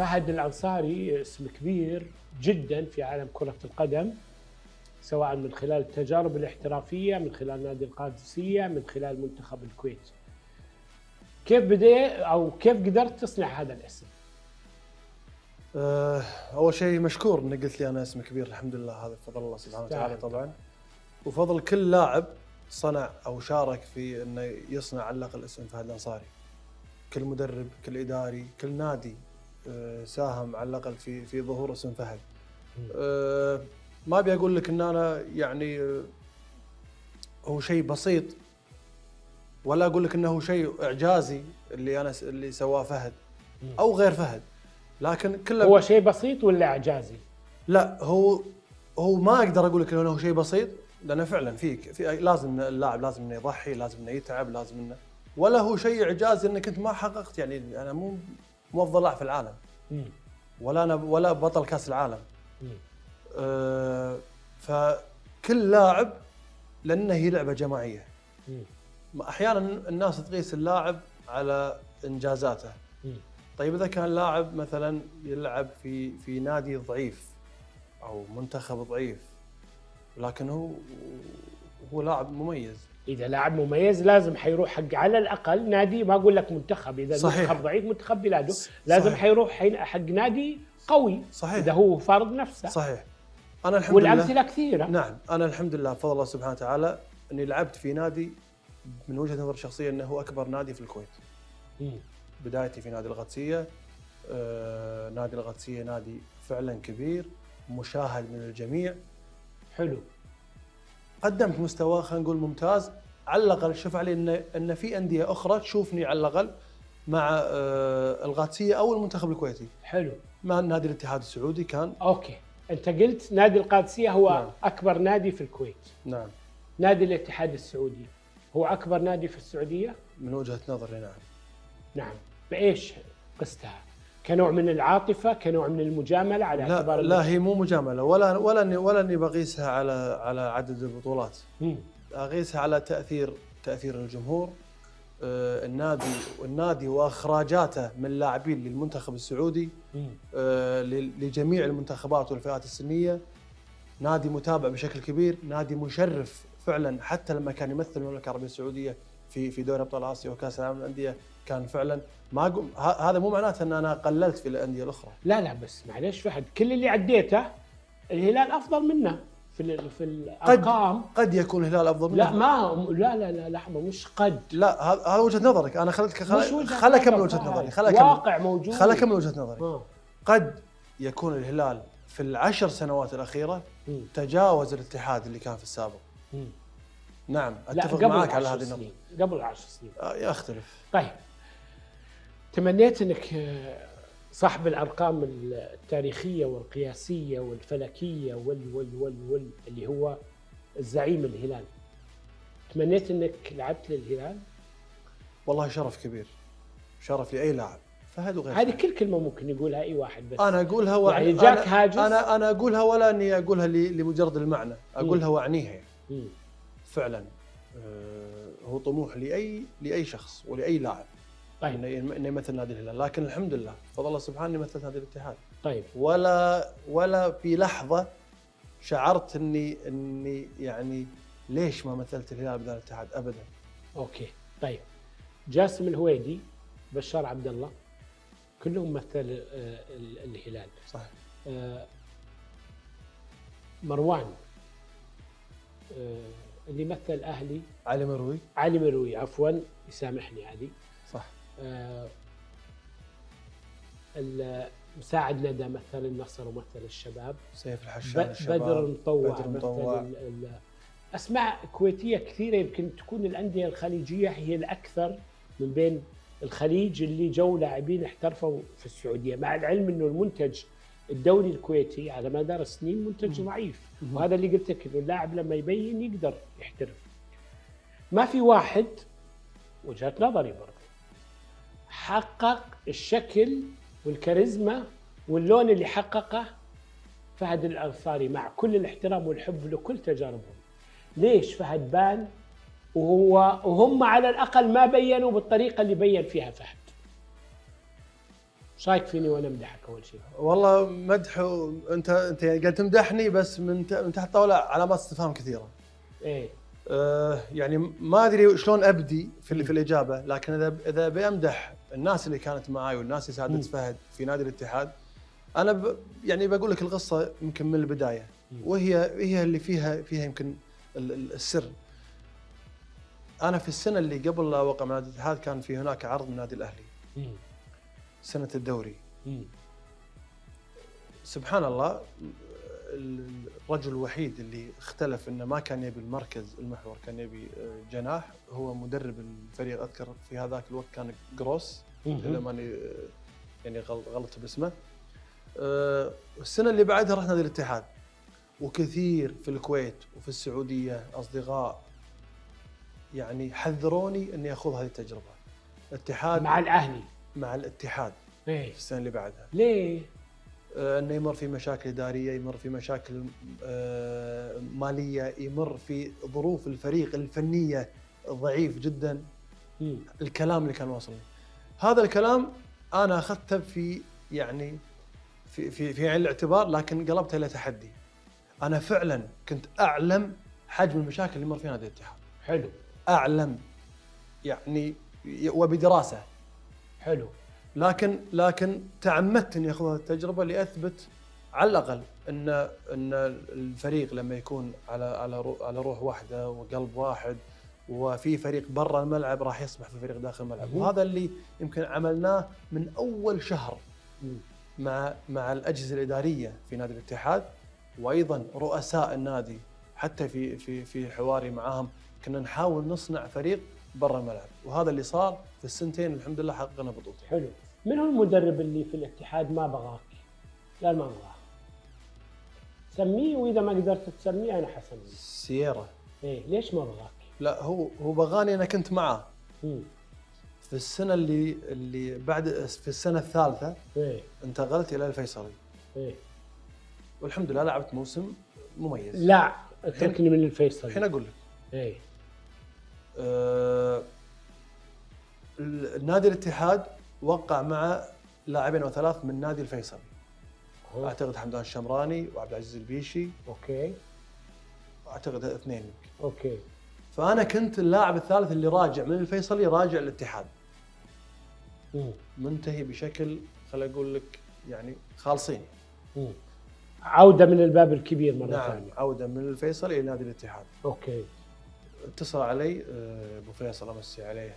فهد الأنصاري اسم كبير جدا في عالم كرة القدم، سواء من خلال التجارب الاحترافية، من خلال نادي القادسية، من خلال منتخب الكويت. كيف بدأ أو كيف قدرت تصنع هذا الاسم؟ أول شيء مشكور إنك قلت لي أنا اسم كبير، الحمد لله، هذا بفضل الله سبحانه وتعالى طبعا، وفضل كل لاعب صنع أو شارك في إنه يصنع على الأقل اسم فهد الأنصاري. كل مدرب، كل إداري، كل نادي ساهم على الأقل في ظهور اسم فهد. ما أبي أقول لك إن أنا يعني هو شيء بسيط، ولا أقول لك إنه شيء إعجازي اللي سواه فهد أو غير فهد، لكن كله هو شيء بسيط ولا إعجازي؟ لا، هو ما أقدر أقول لك إنه شيء بسيط، لأنه فعلا في لازم اللاعب لازم إنه يضحي، لازم إنه يتعب، لازم إنه، ولا هو شيء إعجازي إنك أنت ما حققت، يعني أنا مو أفضل لاعب في العالم، ولا بطل كأس العالم. فكل لاعب لأنه هي لعبة جماعية. أحيانا الناس تقيس اللاعب على إنجازاته. طيب إذا كان لاعب مثلا يلعب في نادي ضعيف أو منتخب ضعيف، لكن هو لاعب مميز، إذا لاعب مميز لازم حيروح حق على الأقل نادي، ما أقول لك منتخب، إذا صحيح. المنتخب ضعيف منتخب بلاده لازم صحيح. حيروح حق نادي قوي، صحيح. إذا هو فرض نفسه. صحيح. أنا الحمد والأمثلة لله كثيرة. نعم، أنا الحمد لله بفضل الله سبحانه وتعالى أني لعبت في نادي من وجهة نظر شخصية أنه هو أكبر نادي في الكويت. بدايتي في نادي القادسية. نادي القادسية نادي فعلا كبير، مشاهد من الجميع. حلو. قدمت مستوى خلينا نقول ممتاز، على الأقل شوف علي إن في أندية أخرى تشوفني على الأقل مع القادسية أو المنتخب الكويتي. حلو. مع نادي الاتحاد السعودي كان. أوكي، أنت قلت نادي القادسية هو نعم. أكبر نادي في الكويت. نعم. نادي الاتحاد السعودي هو أكبر نادي في السعودية؟ من وجهة نظري نعم. نعم. بإيش قستها؟ كنوع من العاطفة، كنوع من المجاملة، على اعتبار لا هي مو مجاملة، ولا اني بقيسها على عدد البطولات. اقيسها على تأثير الجمهور، النادي واخراجاته من لاعبين للمنتخب السعودي، لجميع المنتخبات والفئات السنية. نادي متابع بشكل كبير، نادي مشرف فعلا، حتى لما كان يمثل المملكة العربية السعودية في دوري ابطال اسيا وكاس العالم للأندية كان فعلا. ما هذا مو معناته ان انا قللت في الانديه الاخرى. لا بس معليش فهد، كل اللي عديته الهلال افضل منه في الارقام. قد يكون الهلال افضل منه. لا لحظه، مش قد. لا هذا وجهه نظرك، انا خلك اكمل وجهه نظري. واقع موجود. خلك اكمل وجهه نظري. قد يكون الهلال في ال10 سنوات الاخيره تجاوز الاتحاد اللي كان في السابق. نعم اتفق معك على هذه النقطه. قبل 10 سنين يختلف. طيب، تمنيت انك صاحب الارقام التاريخيه والقياسيه والفلكيه وال اللي هو الزعيم الهلال، تمنيت انك لعبت للهلال؟ والله شرف كبير، شرف لاي لاعب، فهد وغيره. هذه كل كلمه ممكن يقولها اي واحد، بس انا اقولها يعني جاك هاجس. انا اقولها، ولا اني اقولها لمجرد المعنى، اقولها واعنيها. فعلا هو طموح لاي شخص ولاي لاعب. طيب. انه يمثل نادي الهلال، لكن الحمد لله فضل الله سبحانه مثلت نادي الاتحاد. طيب. ولا في لحظه شعرت اني يعني ليش ما مثلت الهلال بدل الاتحاد ابدا. اوكي. طيب، جاسم الهويدي، بشار عبد الله، كلهم مثل الهلال. صح. مروان اللي مثل الاهلي، علي مروي عفوا، يسامحني علي. صح. مساعد ندى مثل النصر ومثل الشباب. سيف الحشام بدر مطوع مثل اسماء كويتيه كثيره. يمكن تكون الانديه الخليجيه هي الاكثر من بين الخليج اللي جو لاعبين احترفوا في السعوديه، مع العلم انه المنتج الدولي الكويتي على مدار السنين منتج ضعيف. وهذا اللي قلت لك، انه اللاعب لما يبين يقدر يحترف. ما في واحد، وجهة نظري برضه، حقق الشكل والكاريزما واللون اللي حققه فهد الأنصاري، مع كل الاحترام والحب لكل تجاربهم. ليش فهد بان وهم على الأقل ما بينوا بالطريقة اللي بين فيها فهد؟ ايش رايك فيني وانا امدحك اول شيء؟ والله مدح، انت قاعد تمدحني بس من تحت الطاوله علامات استفهام كثيره. ايه يعني ما ادري شلون ابدي في الاجابه، لكن اذا بامدح الناس اللي كانت معاي والناس اللي ساعدت فهد في نادي الاتحاد، انا يعني بقول لك القصه يمكن من البدايه، وهي اللي فيها يمكن السر. انا في السنه اللي قبل لا اوقع مع نادي الاتحاد كان في هناك عرض من نادي الاهلي سنه الدوري. سبحان الله، الرجل الوحيد اللي اختلف انه ما كان يبي المركز المحور، كان يبي جناح، هو مدرب الفريق. اذكر في هذاك الوقت كان جروس، اذا ماني يعني غلطت باسمه. السنه اللي بعدها رحنا نادي الاتحاد، وكثير في الكويت وفي السعوديه اصدقاء يعني حذروني اني اخوض هذه التجربه. الاتحاد مع الاهلي، مع الاتحاد ايه في السنه اللي بعدها. ليه؟ انه يمر في مشاكل اداريه، يمر في مشاكل ماليه، يمر في ظروف الفريق الفنيه ضعيف جدا. الكلام اللي كان واصلني، هذا الكلام انا اخذته في يعني في عين الاعتبار، لكن قلبته الى تحدي. انا فعلا كنت اعلم حجم المشاكل اللي يمر فيها نادي الاتحاد. حلو. اعلم يعني وبدراسه. حلو. لكن تعمدت اني اخذ هذه التجربه لاثبت على الاقل ان الفريق لما يكون على روح واحده وقلب واحد، وفي فريق برا الملعب راح يصبح في فريق داخل الملعب. وهذا اللي يمكن عملناه من اول شهر مع الاجهزه الاداريه في نادي الاتحاد، وايضا رؤساء النادي. حتى في حواري معاهم كنا نحاول نصنع فريق برا الملعب، وهذا اللي صار في السنتين. الحمد لله حققنا بطولتين. حلو. من هو المدرب اللي في الاتحاد ما بغاك؟ قال ما ابغاه. سميه، واذا ما قدرت تسميه انا حسميه. سييرا. ايه ليش ما بغاك؟ لا، هو بغاني، انا كنت معاه في السنه اللي بعد، في السنه الثالثه انتقلت الى الفيصلي. والحمد لله لعبت موسم مميز. لا اتركني من الفيصلي الحين اقول لك. نادي الاتحاد وقع مع لاعبين او ثلاث من نادي الفيصلي. اعتقد حمدان الشمراني وعبد العزيز البيشي. اوكي. اعتقد اثنين يمكن. اوكي. فانا كنت اللاعب الثالث اللي راجع من الفيصلي راجع للاتحاد. منتهي بشكل، خليني اقول لك يعني خالصين. عوده من الباب الكبير مره ثانيه. نعم، عوده من الفيصل الى نادي الاتحاد. اوكي. اتصل علي ابو فيصل، امسي عليه،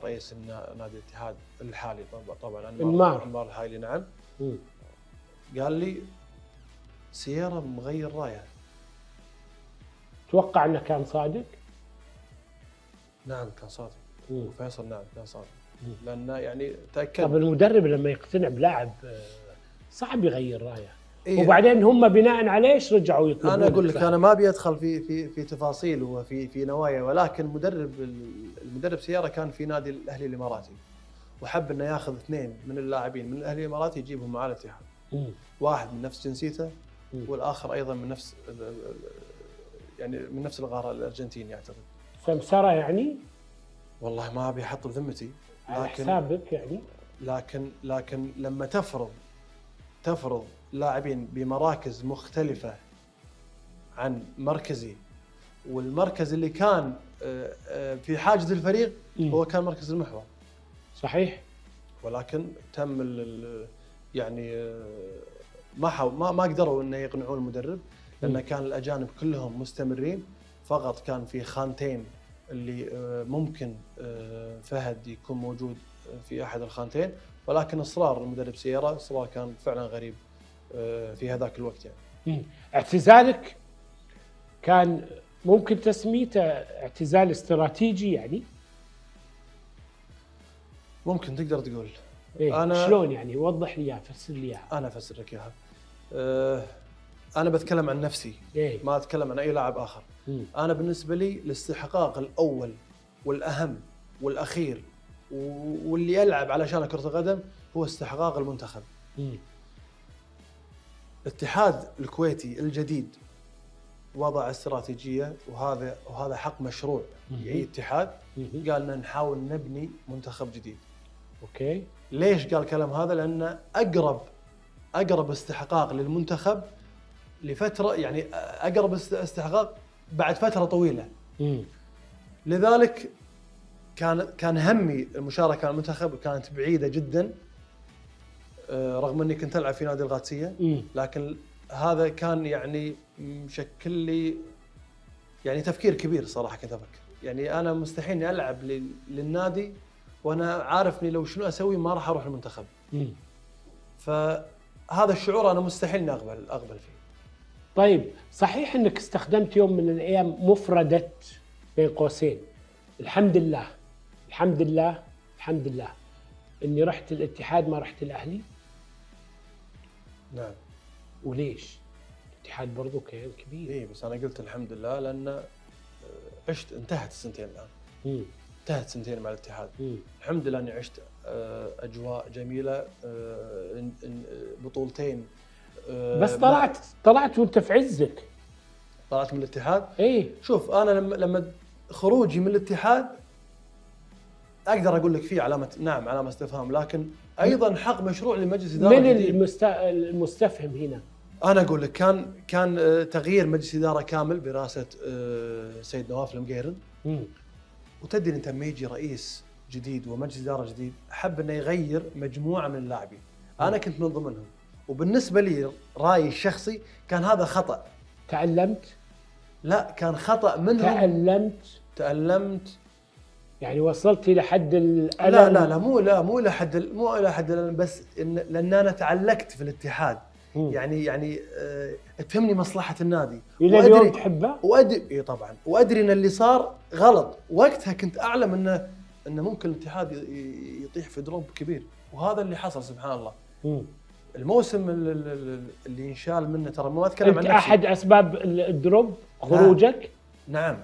رئيس نادي الاتحاد الحالي طبعا انمار الحالي. نعم. قال لي سيارة مغير رايه. توقع انه كان صادق؟ نعم كان صادق. ابو فيصل نعم كان صادق. لان يعني تاكد. طب المدرب لما يقتنع بلاعب صعب يغير رايه. إيه؟ وبعدين هم بناء على ايش رجعوا يطلبون؟ انا اقول لك، انا ما ابي ادخل في تفاصيل وفي نوايا، ولكن المدرب سيارة كان في نادي الاهلي الاماراتي، وحب انه ياخذ اثنين من اللاعبين من الاهلي الاماراتي يجيبهم معاه الاتحاد. واحد من نفس جنسيته والاخر ايضا من نفس يعني من نفس الغاره الارجنتيني يعتقد. سمسره يعني؟ والله ما ابي احط بذمتي، على حسابك يعني. لكن لما تفرض لاعبين بمراكز مختلفه عن مركزي، والمركز اللي كان في حاجز الفريق هو كان مركز المحور. صحيح. ولكن تم يعني ما قدروا انه يقنعون المدرب، لان كان الاجانب كلهم مستمرين. فقط كان في خانتين اللي ممكن فهد يكون موجود في احد الخانتين، ولكن اصرار المدرب سيارة اصرار كان فعلا غريب في هذاك الوقت يعني. اعتزالك كان ممكن تسميته اعتزال استراتيجي يعني؟ ممكن تقدر تقول. أنا شلون يعني؟ وضح لي اياها، فسر لي اياها. انا افسر لك اياها. انا بتكلم عن نفسي، ما اتكلم عن اي لاعب اخر. انا بالنسبه لي الاستحقاق الاول والاهم والاخير واللي يلعب علشان كرة القدم هو استحقاق المنتخب. الاتحاد الكويتي الجديد وضع استراتيجية، وهذا حق مشروع. أي اتحاد قالنا نحاول نبني منتخب جديد، اوكي. ليش قال الكلام هذا؟ لأن أقرب استحقاق للمنتخب لفترة، يعني أقرب استحقاق بعد فترة طويلة. لذلك كان همي المشاركة على المنتخب كانت بعيدة جدا، رغم أني كنت ألعب في نادي القادسية، لكن هذا كان يعني مشكل لي يعني تفكير كبير صراحة. كنت أفكر يعني أنا مستحيل إني ألعب للنادي وأنا عارف إني لو شنو أسوي ما راح أروح المنتخب. فهذا الشعور أنا مستحيل إني أقبل فيه. طيب صحيح إنك استخدمت يوم من الأيام مفردة بين قوسين الحمد لله الحمد لله الحمد لله إني رحت الاتحاد ما رحت الأهلي؟ نعم. وليش؟ الاتحاد برضو كيان كبير. إيه بس أنا قلت الحمد لله لأن انتهت السنتين الآن. انتهت سنتين مع الاتحاد. الحمد لله اني عشت اجواء جميله، بطولتين. بس طلعت وانت في عزك. طلعت من الاتحاد. ايه شوف انا لما خروجي من الاتحاد اقدر اقول لك فيه علامه استفهام، لكن ايضا حق مشروع لمجلس اداره. من المستفهم هنا؟ انا اقول لك كان تغيير مجلس اداره كامل برئاسه سيد نواف المقيرن. وتدري انت لما يجي رئيس جديد ومجلس اداره جديد حب انه يغير مجموعه من اللاعبين، انا كنت من ضمنهم، وبالنسبه لي رايي الشخصي كان هذا خطا. تعلمت؟ لا كان خطا منهم. تألمت يعني وصلت الى حد الالم؟ لا مو الى حد الالم، بس لان انا تعلقت في الاتحاد. يعني تفهمني مصلحه النادي الى اليوم تحبه وادري طبعا، وادري ان اللي صار غلط. وقتها كنت اعلم ان ممكن الاتحاد يطيح في دروب كبير، وهذا اللي حصل سبحان الله. الموسم اللي انشال منه ترى ما اتكلم عن نفسي. احد اسباب الدروب خروجك؟ نعم.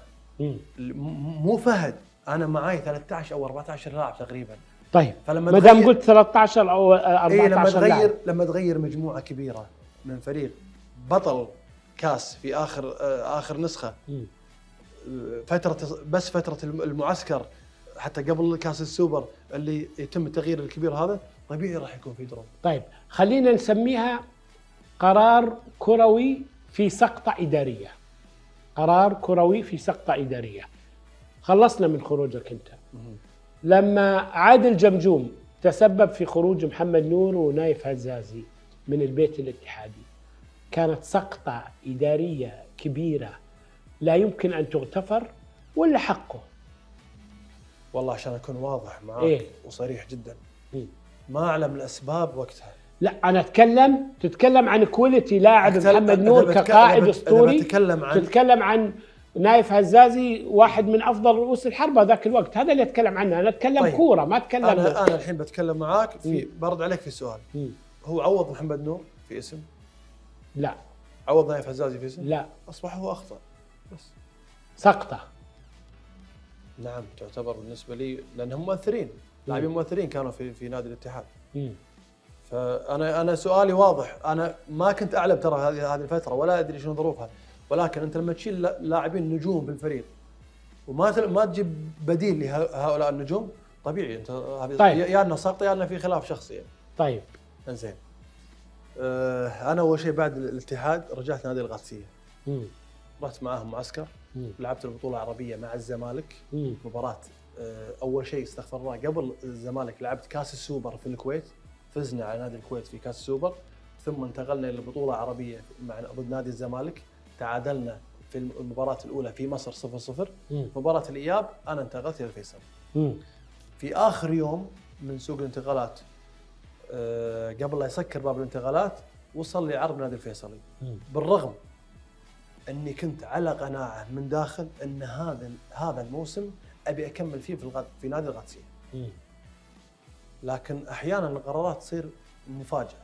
مو فهد، انا معاي 13 او 14 لاعب تقريبا. طيب ما دام قلت 13 او 14 لاعب، لما تغير مجموعه كبيره من فريق بطل كاس في اخر نسخه، فتره المعسكر حتى قبل كاس السوبر اللي يتم التغيير الكبير هذا، طبيعي راح يكون في دروب. طيب خلينا نسميها قرار كروي في سقطه اداريه. قرار كروي في سقطه اداريه. خلصنا من خروجك انت. لما عادل جمجوم تسبب في خروج محمد نور ونايف هزازي من البيت الاتحادي، كانت سقطة إدارية كبيرة لا يمكن أن تغتفر ولا حقه؟ والله عشان أكون واضح معك وصريح جدا، ما أعلم الأسباب وقتها. لا أنا تتكلم عن كواليتي لاعب محمد نور كقائد أسطوري. تتكلم عن نايف هزازي واحد من افضل رؤوس الحربة ذاك الوقت، هذا اللي اتكلم عنه. انا اتكلم طيب. كوره ما اتكلم. انا الحين بتكلم معاك برد عليك في سؤال. هو عوض محمد نور في اسم؟ لا. عوض نايف هزازي في اسم؟ لا. اصبح هو اخطا بس. سقطه. نعم تعتبر بالنسبه لي لانهم مؤثرين، لاعبين مؤثرين كانوا في نادي الاتحاد. فانا سؤالي واضح، انا ما كنت اعلم ترى هذه الفتره ولا ادري شنو ظروفها، ولكن انت لما تشيل لاعبين نجوم بالفريق وما تجيب بديل لهؤلاء النجوم، طبيعي انت طيب. يا انه سقط يا انه في خلاف شخصي يعني. طيب انزين. انا اول شيء بعد الاتحاد رجعت نادي القادسيه. رحت معاهم معسكر. لعبت البطوله العربيه مع الزمالك. مباراه اول شيء استغفر الله قبل الزمالك لعبت كاس السوبر في الكويت، فزنا على نادي الكويت في كاس السوبر، ثم انتقلنا الى البطوله العربيه ضد نادي الزمالك، تعادلنا في المباراة الأولى في مصر 0-0. مباراة الإياب أنا انتقلت إلى الفيصل. في آخر يوم من سوق الانتقالات قبل لا يسكر باب الانتقالات وصل لي عرض نادي الفيصلي. بالرغم أني كنت على قناعة من داخل أن هذا الموسم أبي أكمل فيه في نادي القادسية. لكن أحيانا القرارات تصير مفاجأة.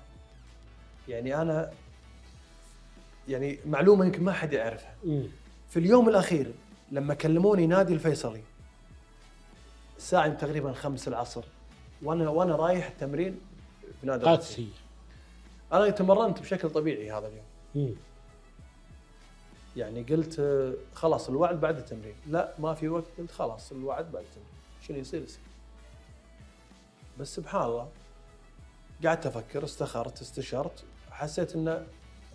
يعني أنا معلومة يمكن ما حد يعرفها. في اليوم الأخير لما كلموني نادي الفيصلي الساعة تقريبا 5 العصر وأنا رايح التمرين في نادي القادسية. أنا تمرنت بشكل طبيعي هذا اليوم. يعني قلت خلاص الوعد بعد التمرين. لا ما في وقت. قلت خلاص الوعد بعد التمرين، شنو يصير. بس سبحان الله قعدت افكر، استشرت، حسيت انه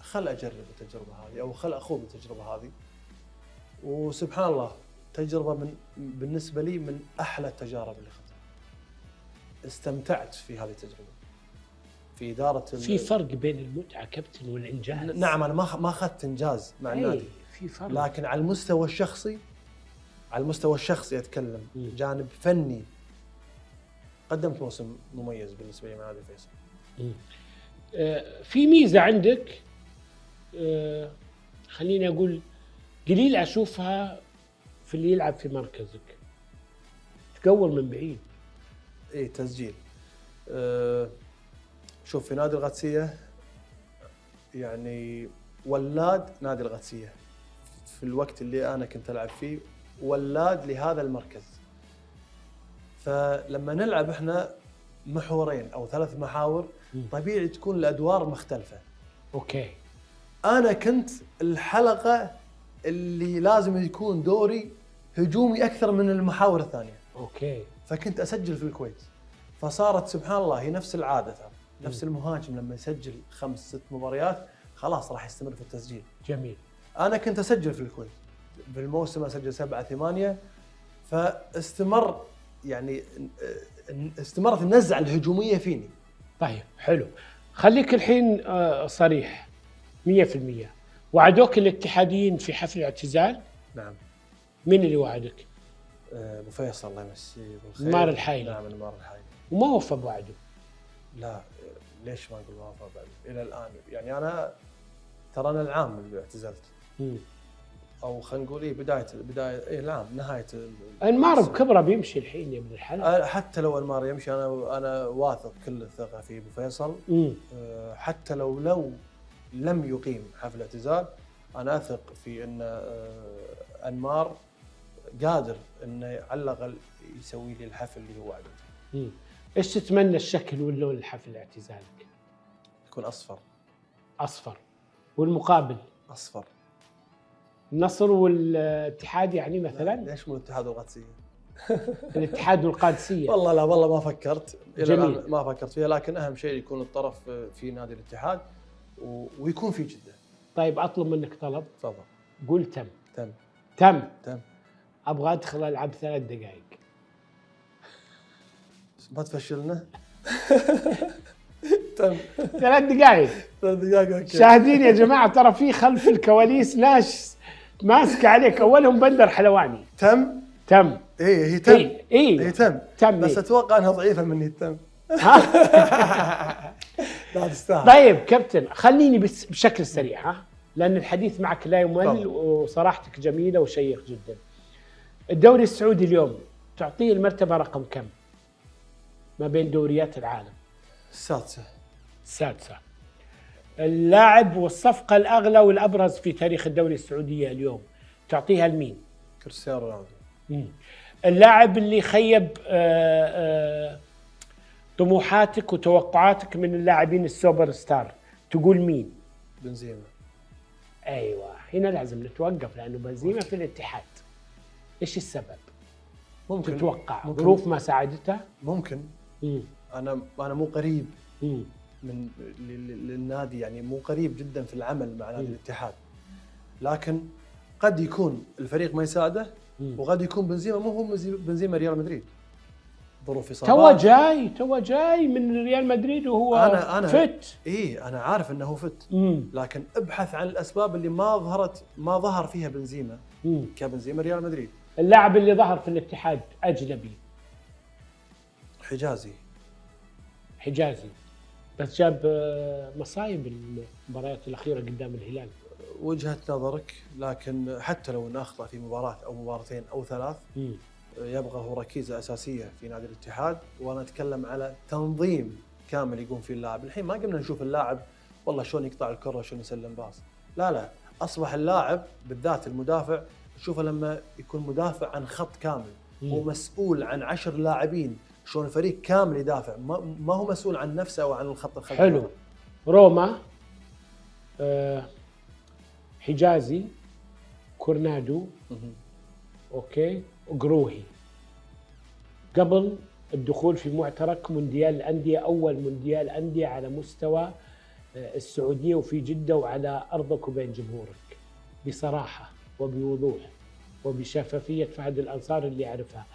خل اجرب التجربه هذه او خل اخوض التجربه هذه. وسبحان الله تجربه بالنسبه لي من احلى التجارب اللي اخذتها. استمتعت في هذه التجربه في اداره. في فرق بين المتعه كابتن والانجاز. نعم انا ما اخذت انجاز مع النادي، في فرق، لكن على المستوى الشخصي اتكلم جانب فني قدمت موسم مميز بالنسبه لي مع نادي فيصل. في ميزه عندك، خليني اقول قليل اشوفها في اللي يلعب في مركزك، تقول من بعيد. ايه تسجيل. شوف في نادي القادسيه يعني ولاد نادي القادسيه في الوقت اللي انا كنت العب فيه ولاد لهذا المركز. فلما نلعب احنا محورين او 3 محاور طبيعي تكون الادوار مختلفه. اوكي. انا كنت الحلقه اللي لازم يكون دوري هجومي اكثر من المحاور الثانيه. اوكي. فكنت اسجل في الكويت، فصارت سبحان الله هي نفس العاده، نفس المهاجم لما يسجل 5-6 مباريات خلاص راح يستمر في التسجيل. جميل. انا كنت اسجل في الكويت بالموسم اسجل 7-8، فاستمر يعني استمرت النزعه الهجوميه فيني. طيب حلو، خليك الحين صريح 100%. وعدوك الاتحاديين في حفل الاعتزال؟ نعم. مين اللي وعدك؟ ابو فيصل الله يمسيه بالخير. نمار الحايلي. نعم نمار الحايلي. وما وفى بوعده؟ لا ليش ما اقول ما وفى بعد الى الان. يعني انا ترى انا العام اللي اعتزلت. او خلينا نقول ايه بدايه العام نهايه. انمار بكبره بيمشي الحين يا ابن الحلال. حتى لو انمار يمشي انا واثق كل الثقه في ابو فيصل. حتى لو لم يقيم حفل اعتزال انا اثق في ان انمار قادر انه على الاقل يسوي لي الحفل اللي هو وعده. ايش تتمنى الشكل واللون الحفل اعتزالك؟ يكون اصفر. والمقابل؟ اصفر. النصر والاتحاد يعني مثلا؟ ليش مو الاتحاد والقادسيه؟ الاتحاد والقادسيه. والله لا والله ما فكرت. جميل. ما فكرت فيها، لكن اهم شيء يكون الطرف في نادي الاتحاد ويكون في جده. طيب اطلب منك طلب. تفضل. قول تم. تم. ابغى ادخل العب 3 دقائق. ما تفشلنا. تم. 3 دقائق. 3 دقائق اوكي. شاهدين يا جماعه ترى في خلف الكواليس ناس ماسكه عليك، اولهم بندر حلواني. تم. ايه هي تم. هي تم. بس اتوقع انها ضعيفه مني التم. لا تستاهل. طيب كابتن خليني بس بشكل سريع لان الحديث معك لا يمل وصراحتك جميله وشيق جدا. الدوري السعودي اليوم تعطيه المرتبه رقم كم ما بين دوريات العالم؟ السادسة. اللاعب والصفقة الأغلى والأبرز في تاريخ الدوري السعودية اليوم تعطيها لمين؟ كريستيانو رونالدو. اللاعب اللي خيب طموحاتك وتوقعاتك من اللاعبين السوبر ستار تقول مين؟ بنزيما. أيوة هنا لازم نتوقف لأنه بنزيما في الاتحاد. إيش السبب؟ ممكن تتوقع ظروف ما ساعدته؟ ممكن. أنا مو قريب من للنادي، يعني مو قريب جدا في العمل مع نادي الاتحاد، لكن قد يكون الفريق ما يساعده وقد يكون بنزيما مو هو بنزيما ريال مدريد. ظروف اصابات. تو جاي من ريال مدريد وهو أنا فت. انا عارف انه فت، لكن ابحث عن الاسباب اللي ما ظهر فيها بنزيما كبنزيما ريال مدريد. اللاعب اللي ظهر في الاتحاد اجنبي. حجازي بس جاب مصايب المباريات الاخيره قدام الهلال. وجهه نظرك، لكن حتى لو انه اخطا في مباراه او مباراتين او 3 يبقى هو ركيزه اساسيه في نادي الاتحاد. وانا اتكلم على تنظيم كامل يقوم فيه اللاعب. الحين ما قمنا نشوف اللاعب والله شلون يقطع الكره شلون يسلم باص، لا اصبح اللاعب بالذات المدافع تشوفه لما يكون مدافع عن خط كامل هو مسؤول عن 10 لاعبين، شلون الفريق كامل يدافع، ما هو مسؤول عن نفسه او عن الخط الخلفي. حلو. روما حجازي كورنادو اوكي وقروهي. قبل الدخول في معترك مونديال الأندية، أول مونديال أندية على مستوى السعودية وفي جدة وعلى أرضك وبين جمهورك، بصراحة وبوضوح وبشفافية فهد الأنصار اللي يعرفها.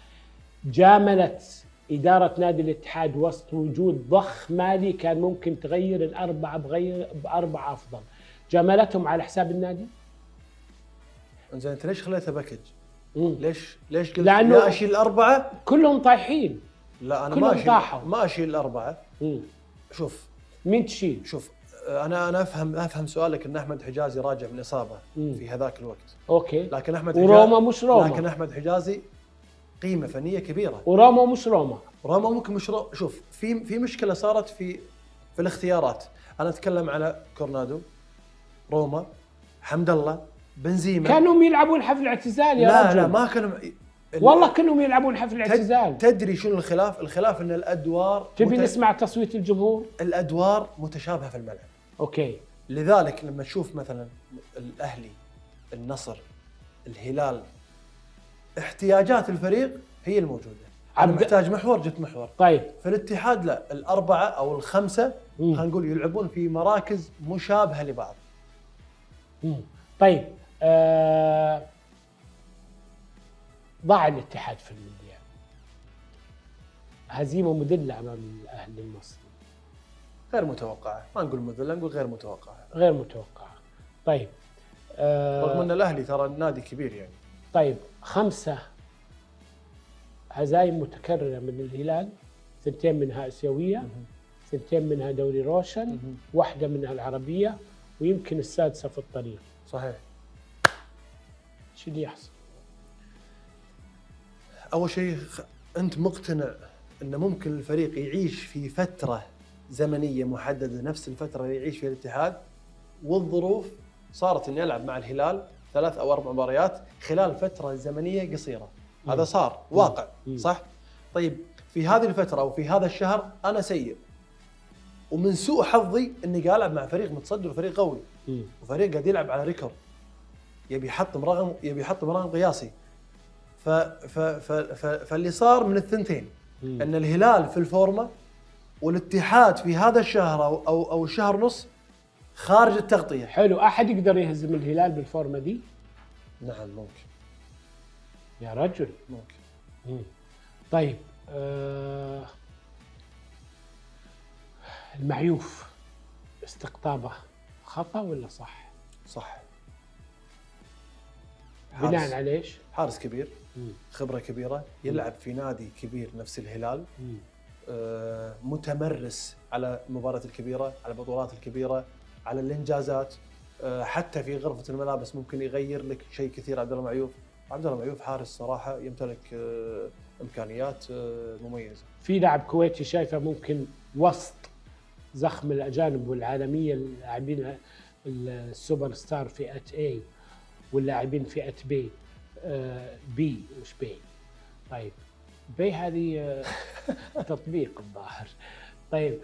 جاملت إدارة نادي الاتحاد وسط وجود ضخ مالي كان ممكن تغير الأربعة بأربعة أفضل، جاملتهم على حساب النادي. إنزين أنت ليش خليتها باكج؟ ليش قلت لأنه لا أشيل الأربعة؟ كلهم طايحين. لا أنا كلهم ما أشيل الأربعة. شوف مين تشيل؟ شوف أنا أفهم سؤالك إن أحمد حجازي راجع من إصابة في هذاك الوقت. أوكي. لكن أحمد وروما مش روما. لكن أحمد حجازي قيمة فنية كبيرة. وروما مش روما. روما ممكن مش شوف في مشكلة صارت في الاختيارات. أنا أتكلم على كورنادو، روما، حمد الله، بنزيما. كانوا يلعبون حفل الاعتزال يا رجل. لا ما كانوا والله كانوا يلعبون حفل الاعتزال. تدري شنو الخلاف؟ الخلاف ان الادوار تبي نسمع تصويت الجمهور؟ الادوار متشابهه في الملعب. اوكي. لذلك لما تشوف مثلا الاهلي، النصر، الهلال، احتياجات الفريق هي الموجوده. انا محتاج محور، جبت محور. طيب في الاتحاد لا، الاربعه او الخمسه خلينا نقول يلعبون في مراكز مشابهه لبعض. طيب ضاع الاتحاد في المونديال، هزيمه مذله امام الاهلي المصري، غير متوقعه. ما نقول مذله، نقول غير متوقعه. غير متوقعه. طيب رغم ان الاهلي ترى نادي كبير يعني. طيب 5 هزايم متكرره من الهلال، 2 منها اسيويه، 2 منها دوري روشن، 1 منها العربيه، ويمكن السادسه في الطريق. صحيح. شو اللي يحصل؟ أول شيء أنت مقتنع أن ممكن الفريق يعيش في فترة زمنية محددة نفس الفترة اللي يعيش فيها الاتحاد، والظروف صارت أن يلعب مع الهلال 3 أو 4 مباريات خلال فترة زمنية قصيرة. هذا صار واقع. صح؟ طيب في هذه الفترة أو في هذا الشهر أنا سيء، ومن سوء حظي أني قاعد ألعب مع فريق متصدر وفريق قوي، وفريق قاعد يلعب على ريكورد، يبي يحطم رقم قياسي. فاللي صار من الثنتين ان الهلال في الفورمه، والاتحاد في هذا الشهر او الشهر نص خارج التغطيه. حلو. احد يقدر يهزم الهلال بالفورمه دي؟ نعم ممكن يا رجل، ممكن. طيب المعيوف استقطابه خطا ولا صح؟ صح. بناء على ايش؟ حارس كبير، خبرة كبيرة، يلعب في نادي كبير نفس الهلال، متمرس على المباريات الكبيرة، على البطولات الكبيرة، على الإنجازات، حتى في غرفة الملابس ممكن يغير لك شيء كثير. عبد الله معيوف حارس صراحة يمتلك إمكانيات مميزة. في لاعب كويتي شايفه ممكن وسط زخم الأجانب والعالمية، اللاعبين السوبر ستار فئة A واللاعبين فئة B، بي مش بي. طيب بي هذه تطبيق الظاهر. طيب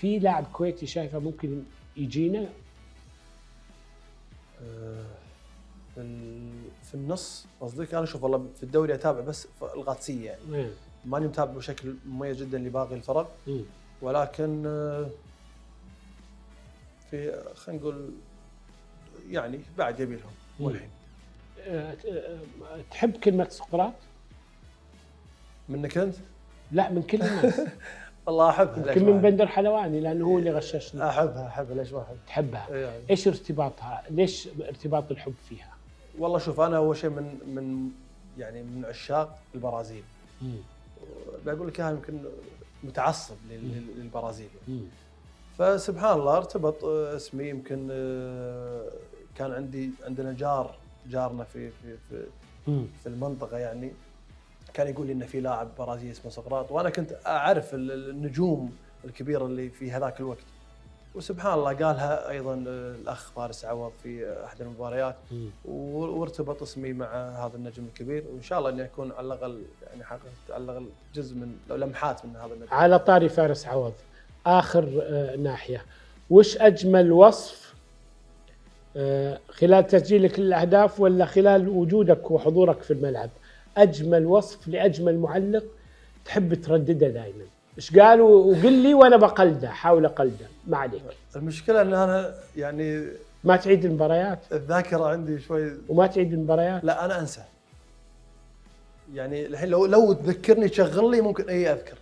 في لاعب كويتي شايفه ممكن يجينا في النص قصدك؟ انا شوف والله في الدوري اتابع بس القادسيه يعني. ماني متابع بشكل مميز جدا لباقي الفرق، ولكن في خلينا نقول يعني بعد يبي لهم والحين. تحب كلمة سقراط؟ منك أنت؟ لا من كل الناس. والله أحبها. يمكن من بندر حلواني لأنه هو اللي غششني. أحبها ليش ما أحب؟ تحبها؟ يعني. إيش ارتباطها؟ ليش ارتباط الحب فيها؟ والله شوف أنا أول شيء من عشاق البرازيل. بقول لك يمكن متعصب للبرازيل. فسبحان الله ارتبط اسمي. يمكن كان عندنا جارنا في المنطقة يعني، كان يقول لي إن في لاعب برازيلي اسمه سقراط، وأنا كنت أعرف النجوم الكبيرة اللي في هذاك الوقت. وسبحان الله قالها أيضا الأخ فارس عوض في أحد المباريات، وارتبط اسمي مع هذا النجم الكبير، وإن شاء الله إني أكون على الأقل يعني حققت على الأقل جزء من لمحات من هذا النجم. على طاري فارس عوض، آخر ناحية، وش أجمل وصف خلال تسجيلك للأهداف ولا خلال وجودك وحضورك في الملعب؟ أجمل وصف لأجمل معلق تحب ترددها دائما. ايش قالوا وقل لي وانا بقلده، حاول اقلده، ما عليك. المشكله ان انا يعني ما تعيد المباريات الذاكره عندي شوي. وما تعيد المباريات؟ لا انا انسى. يعني الحين لو تذكرني شغل لي ممكن اذكر.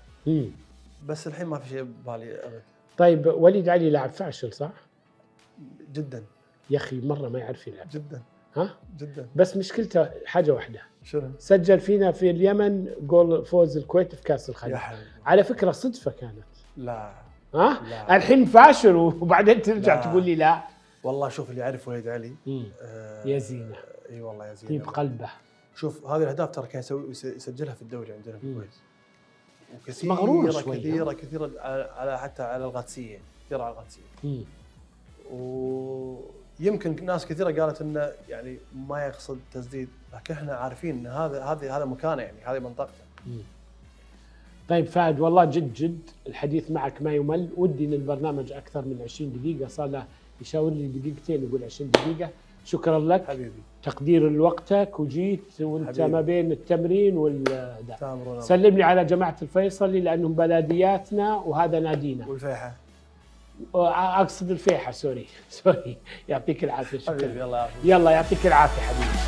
بس الحين ما في شيء ببالي ابدا. طيب وليد علي لاعب فاشل صح؟ جدا يا اخي مره ما يعرف يلعب. جدا. ها؟ جدا. بس مشكلته حاجه واحده. شنو؟ سجل فينا في اليمن جول فوز الكويت في كاس الخليج. على فكره صدفه كانت. لا. ها؟ لا. الحين فاشل وبعدين ترجع لا. تقول لي لا. والله شوف اللي يعرف وليد علي. يا زينه. اي والله يا زينه. طيب قلبه. شوف هذه الاهداف ترى كان يسجلها في الدوري عندنا في الكويت. وكثيره مغرور شوي. كثيره على حتى على القادسيه، كثيره على القادسيه. ويمكن ناس كثيره قالت انه يعني ما يقصد تسديد، لكن احنا عارفين ان هذا مكانه، يعني هذه منطقته. طيب فهد والله جد الحديث معك ما يمل. ودي ان البرنامج اكثر من 20 دقيقه، صار له يشاور لي دقيقتين يقول 20 دقيقه. شكرا لك حبيبي، تقدير لوقتك وجيت وانت حبيبي. ما بين التمرين والدا. سلم لي على جماعه الفيصلي لانهم بلدياتنا وهذا نادينا. والفيحة، اقصد الفيحة. سوري يعطيك العافيه. شكرا. حبيبي الله يعافيك. يلا يعطيك العافيه حبيبي.